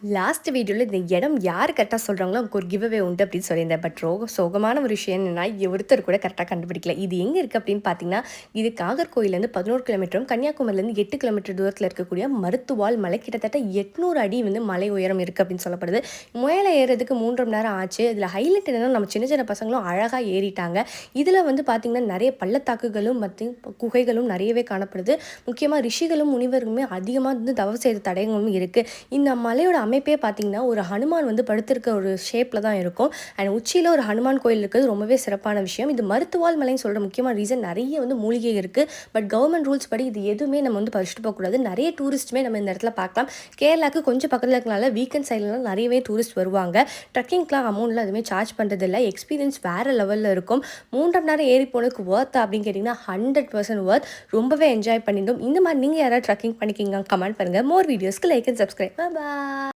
Last வீடியோவில் இந்த இடம் யார் கரெக்டாக சொல்கிறாங்களோ அவங்களுக்கு ஒரு கிவ் அவே உண்டு அப்படின்னு சொல்லியிருந்தேன். பட் சோகமான ஒரு விஷயம் என்னென்னா, ஒருத்தர் கூட கரெக்டாக கண்டுபிடிக்கல. இது எங்கே இருக்குது அப்படின்னு பார்த்தீங்கன்னா, இது நாகர்கோயிலேருந்து 11 கிலோமீட்டரும், கன்னியாகுமரியிலேருந்து 8 கிலோமீட்டர் தூரத்தில் இருக்கக்கூடிய மருத்துவால் மலை. கிட்டத்தட்ட 800 அடி மலை உயரம் இருக்குது அப்படின்னு சொல்லப்படுது. மேலே ஏறதுக்கு 3.5 மணி நேரம் ஆச்சு. இதில் ஹைலைட் என்னென்னா, நம்ம சின்ன சின்ன பசங்களும் அழகாக ஏறிட்டாங்க. இதில் பார்த்தீங்கன்னா நிறைய பள்ளத்தாக்குகளும் மற்றும் குகைகளும் நிறையவே காணப்படுது. முக்கியமாக ரிஷிகளும் முனிவர்களுமே அதிகமாக தவ செய்த தடயங்களும் இருக்குது. இந்த மலையோட அமைப்பே பார்த்தீங்கன்னா ஒரு ஹனுமான் படுத்திருக்க ஒரு ஷேப்பில் தான் இருக்கும். அண்ட் உச்சியில் ஒரு ஹனுமான் கோயில் இருக்கிறது ரொம்பவே சிறப்பான விஷயம். இது மருத்துவால் மலைன்னு சொல்கிற முக்கியமான ரீசன் நிறைய மூலிகை இருக்குது. பட் கவர்மெண்ட் ரூல்ஸ் படி இது எதுவுமே நம்ம பறிச்சுட்டு போகக்கூடாது. நிறைய டூரிஸ்ட்டுமே நம்ம இந்த இடத்துல பார்க்கலாம். கேரளாவுக்கு கொஞ்சம் பக்கத்தில் இருக்கனால வீக்கெண்ட் சைட்லாம் நிறையவே டூரிஸ்ட் வருவாங்க. ட்ரக்கிங்லாம் அமௌண்ட்லாம் எதுவுமே சார்ஜ் பண்ணுறதில்ல. எக்ஸ்பீரியன்ஸ் வேறு லெவலில் இருக்கும். 3.5 மணி நேரம் ஏறி போனதுக்கு ஒர்த் அப்படின்னு கேட்டிங்கன்னா 100% ஒர்த். ரொம்பவே என்ஜாய் பண்ணியிருந்தோம். இந்த மாதிரி நீங்கள் யாராவது ட்ரக்கிங் பண்ணிக்கிங்க கமெண்ட் பண்ணுங்கள். மோர் வீடியோஸ்க்கு லைக் அண்ட் சப்ஸ்கிரைப். பாய்.